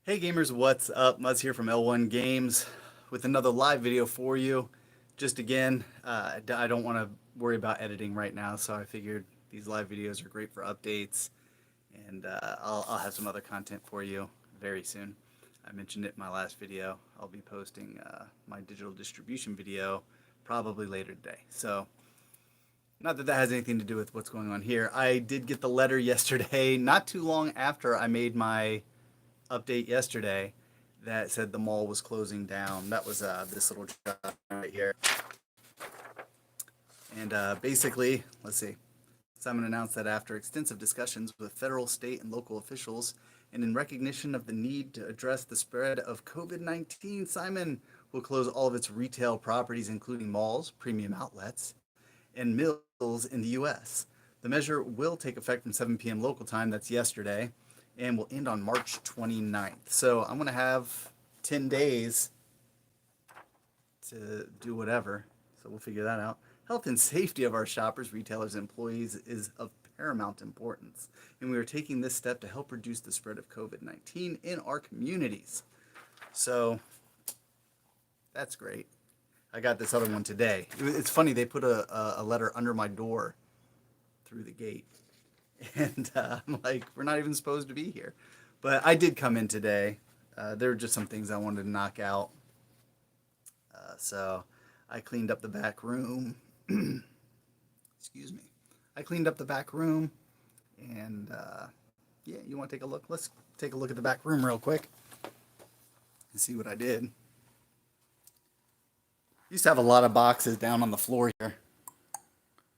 Hey gamers, what's up? Muzz here from L1 Games with another live video for you. Just again, I don't want to worry about editing right now, so I figured these live videos are great for updates, and I'll have some other content for you very soon. I mentioned it in my last video. I'll be posting my digital distribution video probably later today. So, not that that has anything to do with what's going on here. I did get the letter yesterday, not too long after I made my update yesterday that said the mall was closing down. That was this little job right here. And basically, let's see. Simon announced that after extensive discussions with federal, state, and local officials, and in recognition of the need to address the spread of COVID-19, Simon will close all of its retail properties, including malls, premium outlets, and mills in the U.S. The measure will take effect from 7 p.m. local time, that's yesterday, and will end on March 29th. So I'm going to have 10 days to do whatever. So we'll figure that out. Health and safety of our shoppers, retailers, and employees is of paramount importance, and we are taking this step to help reduce the spread of COVID-19 in our communities. So that's great. I got this other one today. It's funny, they put a letter under my door through the gate. And I'm like, we're not even supposed to be here. But I did come in today. There were just some things I wanted to knock out. So I cleaned up the back room. Excuse me. I cleaned up the back room. And yeah, you want to take a look? Let's take a look at the back room real quick and see what I did. Used to have a lot of boxes down on the floor here.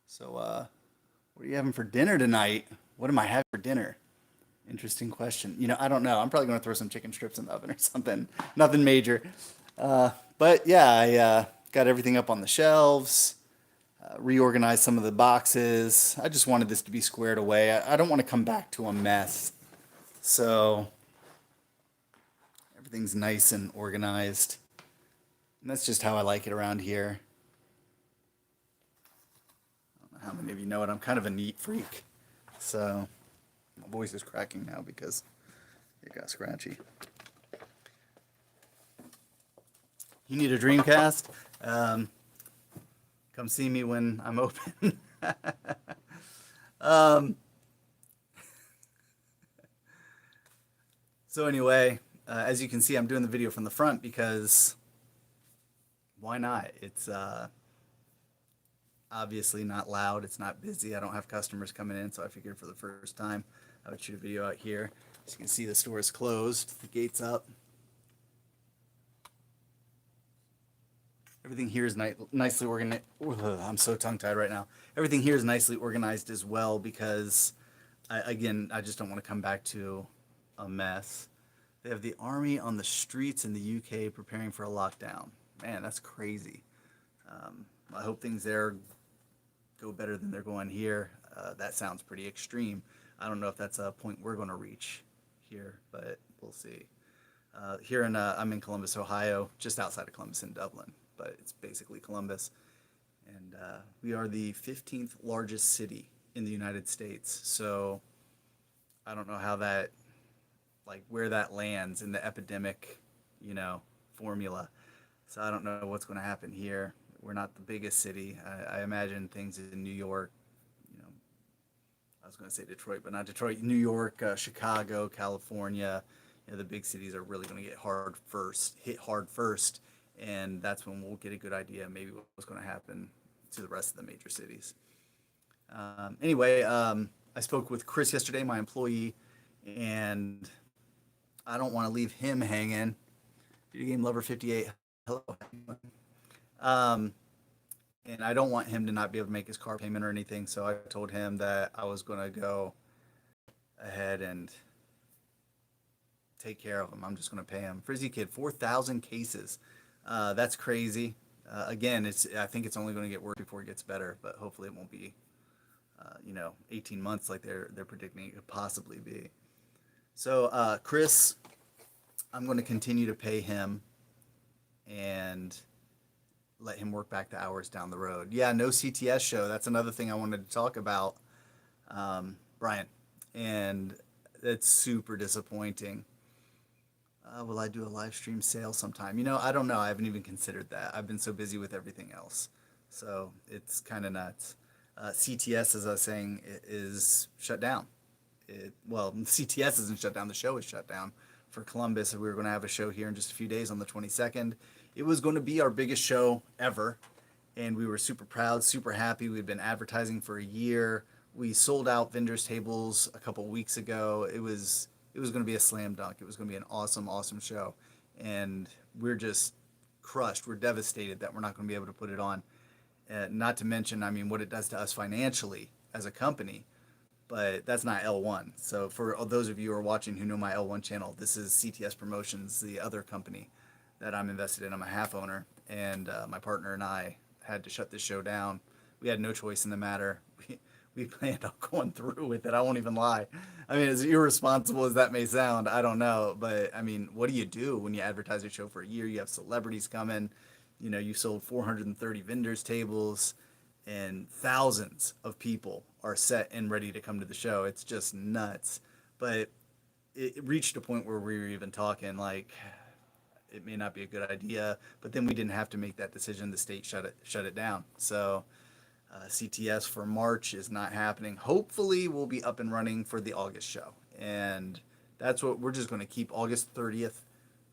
So, what are you having for dinner tonight? What am I having for dinner? Interesting question. I don't know. I'm probably going to throw some chicken strips in the oven or something. Nothing major. But yeah, I got everything up on the shelves, reorganized some of the boxes. I just wanted this to be squared away. I don't want to come back to a mess. So everything's nice and organized. And that's just how I like it around here. I don't know how many of you know it. I'm kind of a neat freak. So my voice is cracking now because it got scratchy. You need a Dreamcast? Come see me when I'm open. So anyway, as you can see, I'm doing the video from the front because why not? It's obviously not loud. It's not busy. I don't have customers coming in, so I figured for the first time I would shoot a video out here. As you can see, the store is closed. The gate's up. Everything here is nicely organized. I'm so tongue-tied right now. Everything here is nicely organized as well because, again, I just don't want to come back to a mess. They have the army on the streets in the UK preparing for a lockdown. Man, that's crazy. I hope things there go better than they're going here. That sounds pretty extreme. I don't know if that's a point we're going to reach here, but we'll see. I'm in Columbus, Ohio, just outside of Columbus in Dublin, but it's basically Columbus. And we are the 15th largest city in the United States. So I don't know how that, like where that lands in the epidemic, formula. So I don't know what's going to happen here. We're not the biggest city. I imagine things in New York, I was going to say Detroit, but not Detroit, New York, Chicago, California, the big cities are really going to hit hard first. And that's when we'll get a good idea maybe what's going to happen to the rest of the major cities. Anyway, I spoke with Chris yesterday, my employee, and I don't want to leave him hanging. Video Game Lover 58, hello. And I don't want him to not be able to make his car payment or anything, so I told him that I was going to go ahead and take care of him. I'm just going to pay him. Frizzy Kid, 4,000 cases. That's crazy. Again, I think it's only going to get worse before it gets better, but hopefully it won't be, 18 months like they're predicting it could possibly be. So Chris, I'm going to continue to pay him and let him work back the hours down the road. Yeah, no CTS show. That's another thing I wanted to talk about, Brian. And it's super disappointing. Will I do a live stream sale sometime? I don't know. I haven't even considered that. I've been so busy with everything else. So it's kind of nuts. CTS, as I was saying, is shut down. Well, CTS isn't shut down. The show is shut down for Columbus. We were going to have a show here in just a few days on the 22nd. It was going to be our biggest show ever, and we were super proud, super happy. We'd been advertising for a year. We sold out vendors tables a couple weeks ago. It was going to be a slam dunk. It was going to be an awesome, awesome show, and we're just crushed. We're devastated that we're not going to be able to put it on. Not to mention, I mean, what it does to us financially as a company. But that's not L1. So for those of you who are watching who know my L1 channel, this is CTS Promotions, the other company that I'm invested in. I'm a half owner, and my partner and I had to shut this show down. We had no choice in the matter. We planned on going through with it. I won't even lie. I mean, as irresponsible as that may sound, I don't know. But I mean, what do you do when you advertise a show for a year? You have celebrities coming. You sold 430 vendors tables, and thousands of people are set and ready to come to the show. It's just nuts. But it reached a point where we were even talking like it may not be a good idea. But then we didn't have to make that decision. The state shut it down. So CTS for March is not happening. Hopefully, we'll be up and running for the August show, and that's what we're just going to keep August 30th.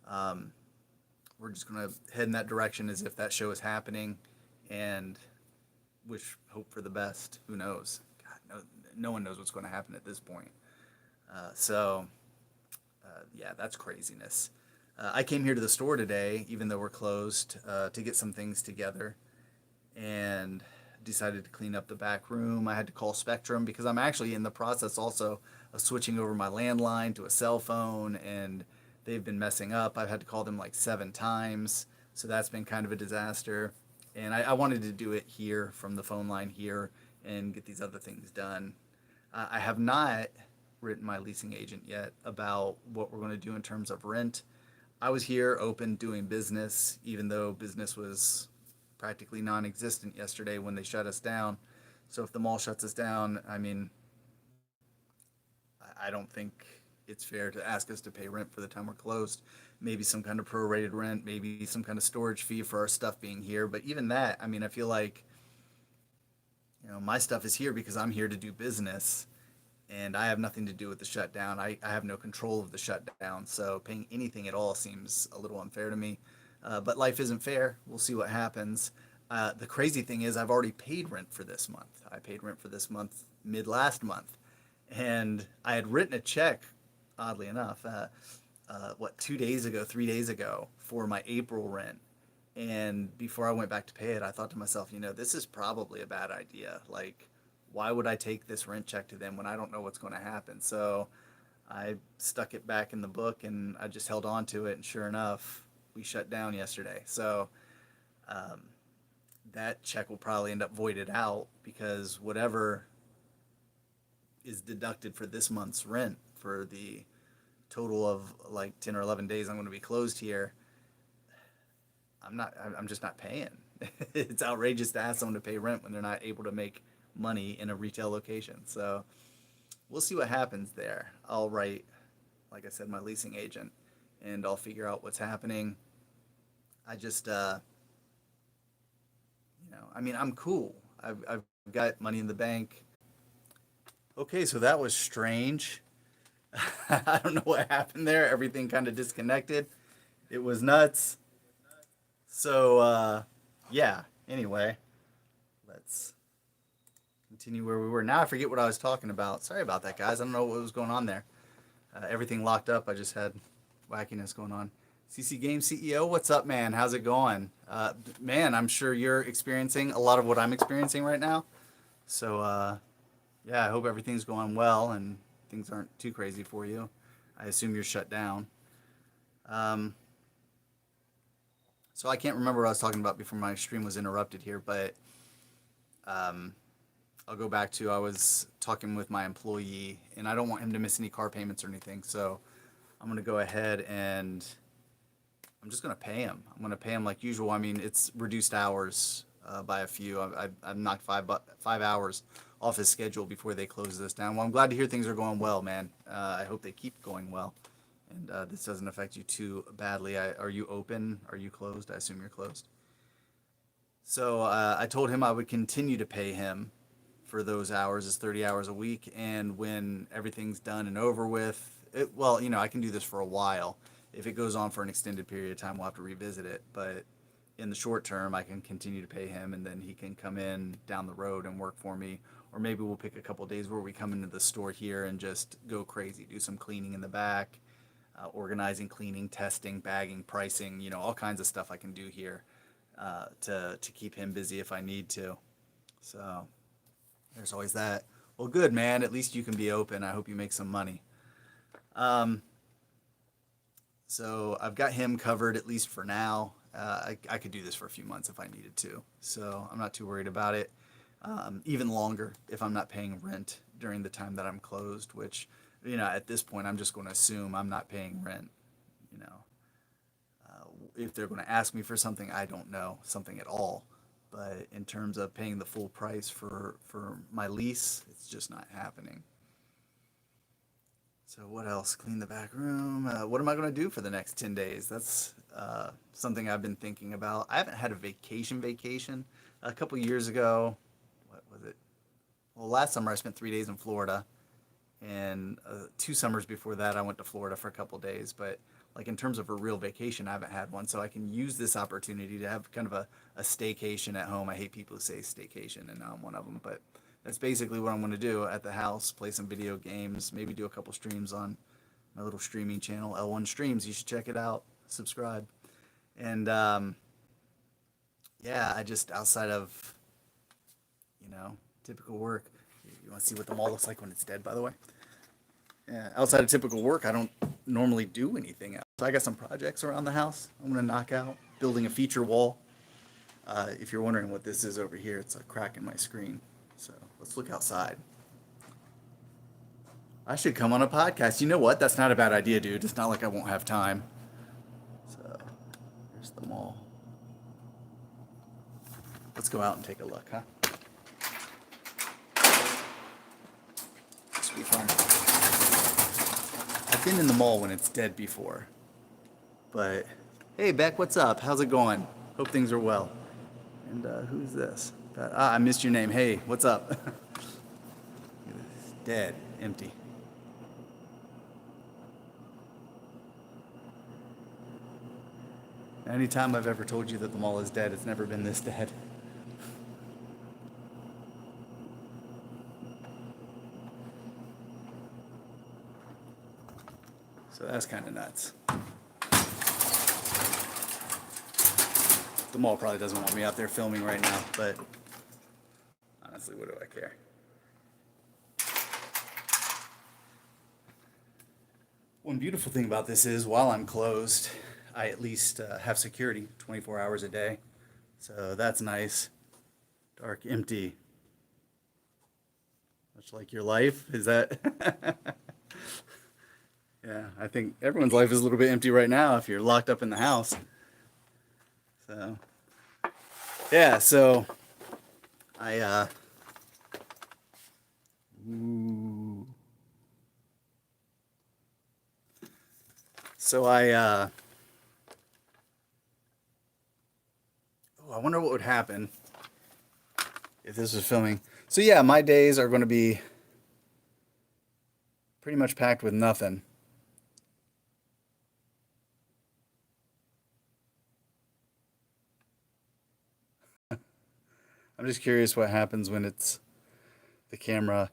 Um, we're just going to head in that direction as if that show is happening, and hope for the best. Who knows? God, no one knows what's going to happen at this point. So, yeah, that's craziness. I came here to the store today, even though we're closed, to get some things together, and decided to clean up the back room. I had to call Spectrum because I'm actually in the process also of switching over my landline to a cell phone, and they've been messing up. I've had to call them like 7 times, so that's been kind of a disaster. And I wanted to do it here from the phone line here and get these other things done. I have not written my leasing agent yet about what we're going to do in terms of rent. I was here open doing business, even though business was practically non-existent yesterday when they shut us down. So if the mall shuts us down, I mean, I don't think it's fair to ask us to pay rent for the time we're closed. Maybe some kind of prorated rent, maybe some kind of storage fee for our stuff being here. But even that, I mean, I feel like, my stuff is here because I'm here to do business, and I have nothing to do with the shutdown. I have no control of the shutdown. So paying anything at all seems a little unfair to me. But life isn't fair. We'll see what happens. The crazy thing is, I've already paid rent for this month. I paid rent for this month mid last month. And I had written a check, oddly enough, 2 days ago, 3 days ago, for my April rent. And before I went back to pay it, I thought to myself, this is probably a bad idea. Like, why would I take this rent check to them when I don't know what's going to happen? So I stuck it back in the book, and I just held on to it. And sure enough, we shut down yesterday. So um, that check will probably end up voided out because whatever is deducted for this month's rent for the total of like 10 or 11 days I'm going to be closed here, I'm just not paying. It's outrageous to ask someone to pay rent when they're not able to make money in a retail location. So we'll see what happens there. I'll write, like I said, my leasing agent, and I'll figure out what's happening. I just, I mean, I'm cool. I've got money in the bank. Okay, so that was strange. I don't know what happened there. Everything kind of disconnected. It was nuts. So, yeah, anyway, let's continue where we were. Now I forget what I was talking about. Sorry about that, guys. I don't know what was going on there. Everything locked up. I just had wackiness going on. CC Game CEO, what's up, man? How's it going? Man, I'm sure you're experiencing a lot of what I'm experiencing right now. So, yeah, I hope everything's going well and things aren't too crazy for you. I assume you're shut down. So I can't remember what I was talking about before my stream was interrupted here, but I'll go back to I was talking with my employee, and I don't want him to miss any car payments or anything. So I'm going to go ahead and I'm just going to pay him. I'm going to pay him like usual. I mean, it's reduced hours by a few. I've knocked 5 hours off his schedule before they close this down. Well, I'm glad to hear things are going well, man. I hope they keep going well. and this doesn't affect you too badly. Are you open? Are you closed? I assume you're closed. So I told him I would continue to pay him for those hours, is 30 hours a week, and when everything's done and over with, well, I can do this for a while. If it goes on for an extended period of time, we'll have to revisit it. But in the short term, I can continue to pay him, and then he can come in down the road and work for me. Or maybe we'll pick a couple of days where we come into the store here and just go crazy, do some cleaning in the back, organizing, cleaning, testing, bagging, pricing, all kinds of stuff I can do here to keep him busy if I need to. So there's always that. Well, good, man. At least you can be open. I hope you make some money. So I've got him covered at least for now. I could do this for a few months if I needed to. So I'm not too worried about it. Even longer if I'm not paying rent during the time that I'm closed, which, at this point, I'm just going to assume I'm not paying rent. You know, if they're going to ask me for something, I don't know, something at all. But in terms of paying the full price for my lease, it's just not happening. So what else? Clean the back room. What am I going to do for the next 10 days? That's something I've been thinking about. I haven't had a vacation. A couple years ago, what was it? Well, last summer I spent 3 days in Florida, and 2 summers before that I went to Florida for a couple days. But like in terms of a real vacation, I haven't had one. So I can use this opportunity to have kind of a staycation at home. I hate people who say staycation, and I'm one of them, but that's basically what I'm going to do at the house, play some video games, maybe do a couple streams on my little streaming channel, L1 Streams. You should check it out, subscribe. And yeah, I just, outside of, typical work, you want to see what the mall looks like when it's dead, by the way? Yeah, outside of typical work, I don't normally do anything else. So I got some projects around the house I'm going to knock out, building a feature wall. If you're wondering what this is over here, it's a crack in my screen. So let's look outside. I should come on a podcast. You know what? That's not a bad idea, dude. It's not like I won't have time. So here's the mall. Let's go out and take a look, huh? This will be fun. I've been in the mall when it's dead before. But hey, Beck, what's up? How's it going? Hope things are well. And who's this? I missed your name. Hey, what's up? It's dead, empty. Anytime I've ever told you that the mall is dead, it's never been this dead. So that's kind of nuts. The mall probably doesn't want me out there filming right now, but honestly, what do I care? One beautiful thing about this is while I'm closed, I at least have security 24 hours a day. So that's nice. Dark, empty. Much like your life. Is that? Yeah, I think everyone's life is a little bit empty right now if you're locked up in the house. So, yeah, so I, ooh. So I wonder what would happen if this was filming. So yeah, my days are going to be pretty much packed with nothing. I'm just curious what happens when it's the camera,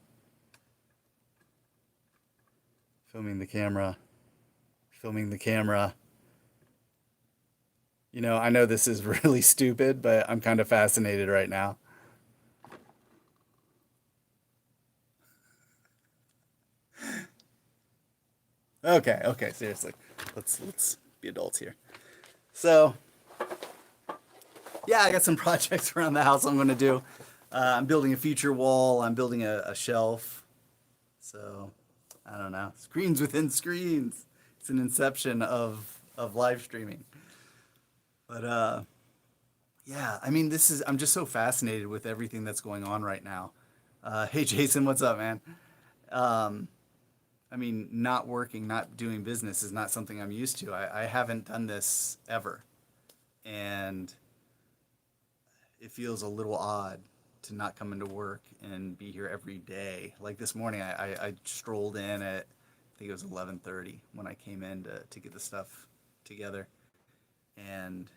filming the camera, filming the camera. I know this is really stupid, but I'm kind of fascinated right now. Okay, seriously. Let's be adults here. So, yeah, I got some projects around the house I'm going to do. I'm building a feature wall. I'm building a shelf. So, I don't know. Screens within screens. It's an inception of live streaming. But yeah, I mean, I'm just so fascinated with everything that's going on right now. Hey, Jason, what's up, man? I I mean, not working, not doing business is not something I'm used to. I haven't done this ever. And it feels a little odd to not come into work and be here every day. Like this morning, I strolled in at, I think it was 11:30 when I came in to get the stuff together. And,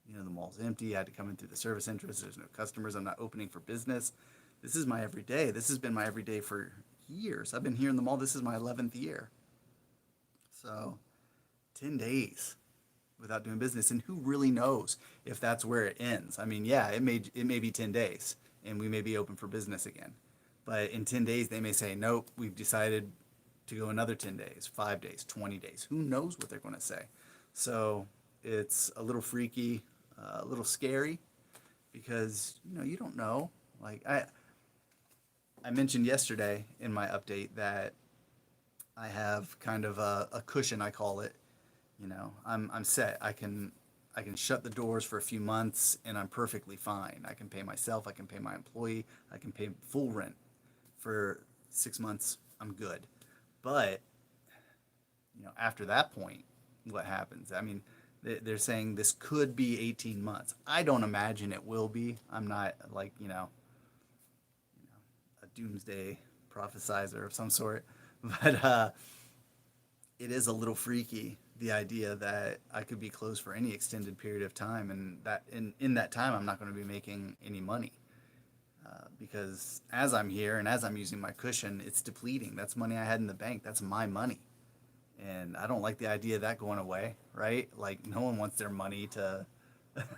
the mall's empty. I had to come in through the service entrance. There's no customers. I'm not opening for business. This is my everyday. This has been my everyday for years. I've been here in the mall. This is my 11th year. So 10 days without doing business. And who really knows if that's where it ends? I mean, yeah, it may be 10 days and we may be open for business again. But in 10 days, they may say, nope, we've decided to go another 10 days, 5 days, 20 days. Who knows what they're going to say? So it's a little freaky, a little scary because, you don't know. Like I mentioned yesterday in my update that I have kind of a cushion, I call it. I'm set. I can shut the doors for a few months and I'm perfectly fine. I can pay myself, I can pay my employee, I can pay full rent for 6 months. I'm good. But after that point, what happens? I mean, they're saying this could be 18 months. I don't imagine it will be. I'm not like, a doomsday prophesizer of some sort. But it is a little freaky, the idea that I could be closed for any extended period of time, and that in that time I'm not going to be making any money because as I'm here and as I'm using my cushion, it's depleting. That's money I had in the bank. That's my money, and I don't like the idea of that going away. Right? Like no one wants their money to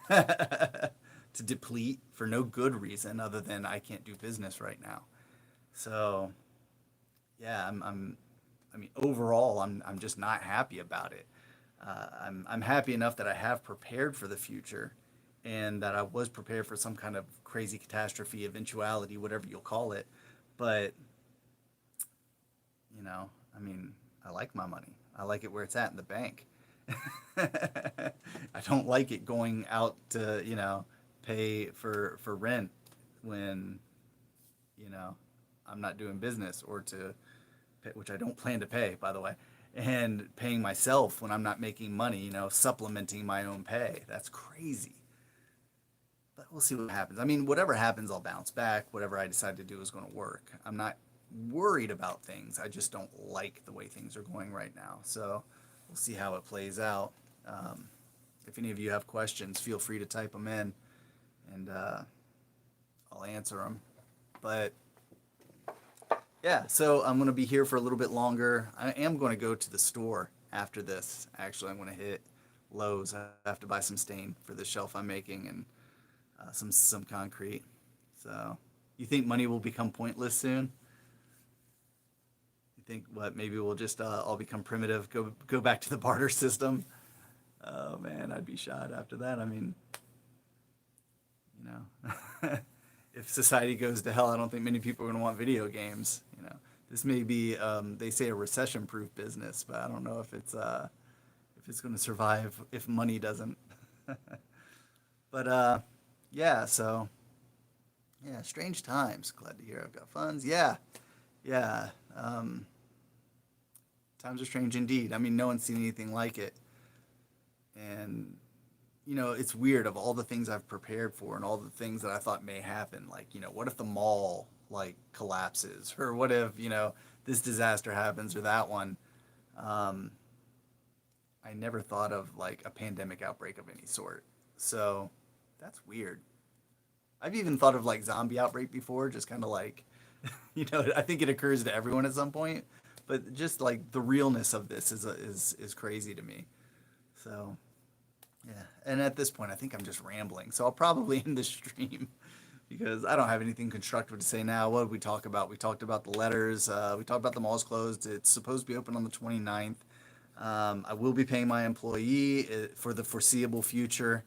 to deplete for no good reason other than I can't do business right now. So yeah, I mean, overall, I'm just not happy about it. I'm happy enough that I have prepared for the future, and that I was prepared for some kind of crazy catastrophe, eventuality, whatever you'll call it. But I mean, I like my money. I like it where it's at in the bank. I don't like it going out to pay for rent when you know I'm not doing business, or to pay, which I don't plan to pay, by the way, and paying myself when I'm not making money, supplementing my own pay. That's crazy. But we'll see what happens. I mean, whatever happens, I'll bounce back. Whatever I decide to do is going to work. I'm not worried about things. I just don't like the way things are going right now. So we'll see how it plays out. Um, if any of you have questions, feel free to type them in, and I'll answer them. But yeah, so I'm going to be here for a little bit longer. I am going to go to the store after this. Actually, I'm going to hit Lowe's. I have to buy some stain for the shelf I'm making, and some concrete. So, you think money will become pointless soon? You think what? Maybe we'll just all become primitive, go back to the barter system. Oh man, I'd be shot after that. I mean, you know, if society goes to hell, I don't think many people are going to want video games. This may be they say a recession-proof business, but I don't know if it's going to survive if money doesn't. But yeah, so yeah, strange times. Glad to hear I've got funds. Yeah, yeah. Times are strange indeed. I mean, no one's seen anything like it, and it's weird. Of all the things I've prepared for and all the things that I thought may happen, like, what if the mall like collapses, or what if, this disaster happens, or that one. Um, I never thought of like a pandemic outbreak of any sort. So that's weird. I've even thought of like zombie outbreak before, just kind of like, I think it occurs to everyone at some point, but just like the realness of this is crazy to me. So yeah, and at this point, I think I'm just rambling. So I'll probably end the stream because I don't have anything constructive to say now. What did we talk about? We talked about the letters. We talked about the mall's closed. It's supposed to be open on the 29th. I will be paying my employee for the foreseeable future,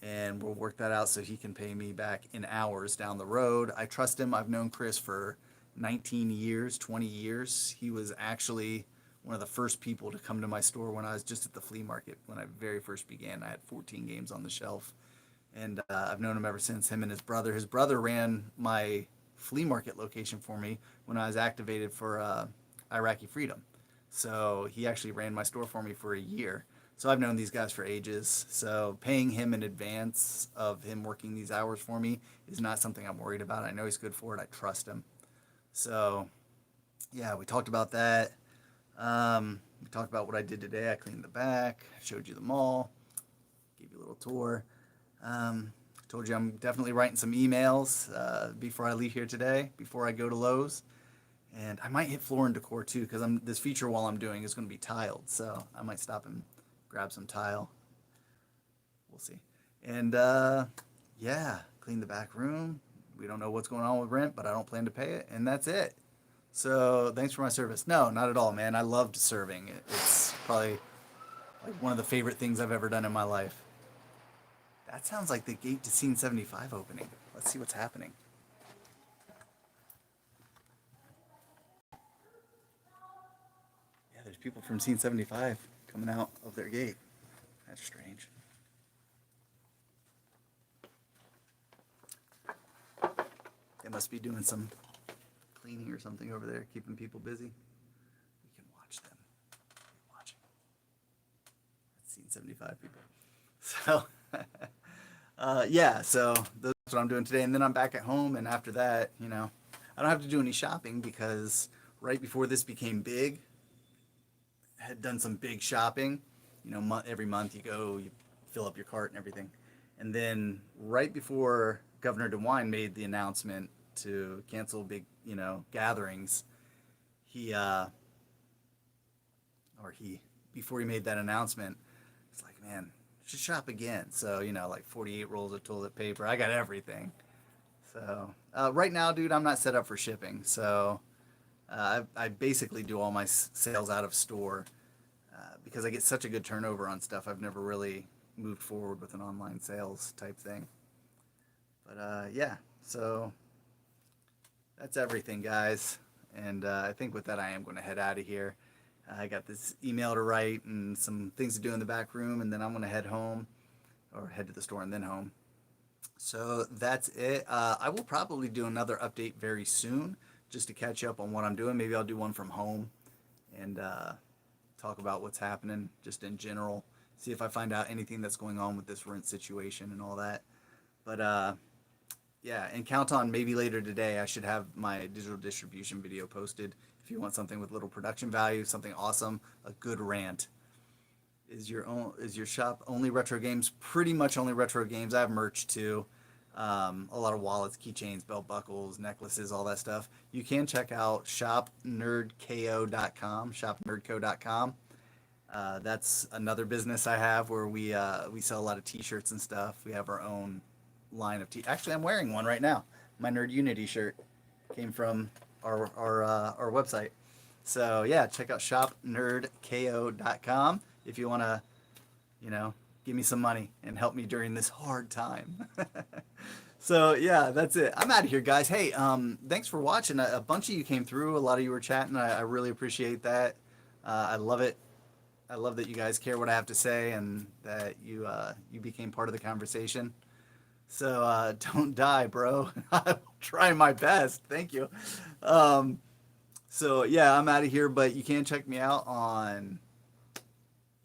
and we'll work that out so he can pay me back in hours down the road. I trust him. I've known Chris for 19 years, 20 years. He was actually one of the first people to come to my store when I was just at the flea market when I very first began. I had 14 games on the shelf, and I've known him ever since. Him and his brother. His brother ran my flea market location for me when I was activated for Iraqi freedom. So he actually ran my store for me for a year. So I've known these guys for ages. So paying him in advance of him working these hours for me is not something I'm worried about. I know he's good for it. I trust him. So yeah, we talked about that. We talked about what I did today. I cleaned the back, showed you the mall, gave you a little tour. Told you I'm definitely writing some emails before I leave here today, before I go to Lowe's. And I might hit floor and decor too, because this feature wall I'm doing is going to be tiled. So I might stop and grab some tile. We'll see. And yeah, clean the back room. We don't know what's going on with rent, but I don't plan to pay it. And that's it. So thanks for my service. No, not at all, man. I loved serving. It's probably like one of the favorite things I've ever done in my life. That sounds like the gate to Scene 75 opening. Let's see what's happening. Yeah, there's people from Scene 75 coming out of their gate. That's strange. They must be doing some cleaning or something over there, keeping people busy. We can watch them. Watching. That's Scene 75 people. So, yeah, so that's what I'm doing today. And then I'm back at home. And after that, you know, I don't have to do any shopping because right before this became big, I had done some big shopping. You know, every month you go, you fill up your cart and everything. And then right before Governor DeWine made the announcement to cancel big, you know, gatherings, before he made that announcement, it's like, man, should shop again. So, you know, like 48 rolls of toilet paper. I got everything. So right now, dude, I'm not set up for shipping. So I basically do all my sales out of store because I get such a good turnover on stuff. I've never really moved forward with an online sales type thing. But yeah, so that's everything, guys. And I think with that, I am going to head out of here. I got this email to write and some things to do in the back room, and then I'm going to head home, or head to the store and then home. So that's it. I will probably do another update very soon just to catch up on what I'm doing. Maybe I'll do one from home and talk about what's happening just in general. See if I find out anything that's going on with this rent situation and all that. But yeah, and count on maybe later today I should have my digital distribution video posted. If you want something with little production value, something awesome, a good rant. Is your shop only retro games? Pretty much only retro games. I have merch too. A lot of wallets, keychains, belt buckles, necklaces, all that stuff. You can check out shopnerdko.com, shopnerdco.com. That's another business I have where we sell a lot of t-shirts and stuff. We have our own line of Actually, I'm wearing one right now. My Nerd Unity shirt came from our website. So yeah, check out shopnerdko.com if you want to, you know, give me some money and help me during this hard time. So yeah, that's it. I'm out of here, guys. Hey, thanks for watching. A bunch of you came through. A lot of you were chatting. I really appreciate that. I love it. I love that you guys care what I have to say and that you became part of the conversation. So don't die, bro. I'll try my best. Thank you. So yeah, I'm out of here, but you can check me out on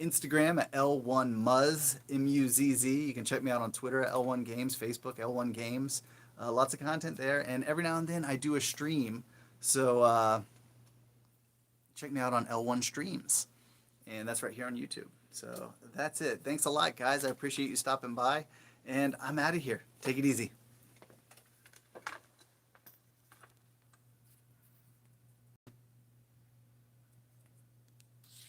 Instagram at L1Muzz, M-U-Z-Z. You can check me out on Twitter at L1 Games, Facebook, L1 Games. Lots of content there. And every now and then I do a stream. So check me out on L1 Streams. And that's right here on YouTube. So that's it. Thanks a lot, guys. I appreciate you stopping by. And I'm out of here. Take it easy.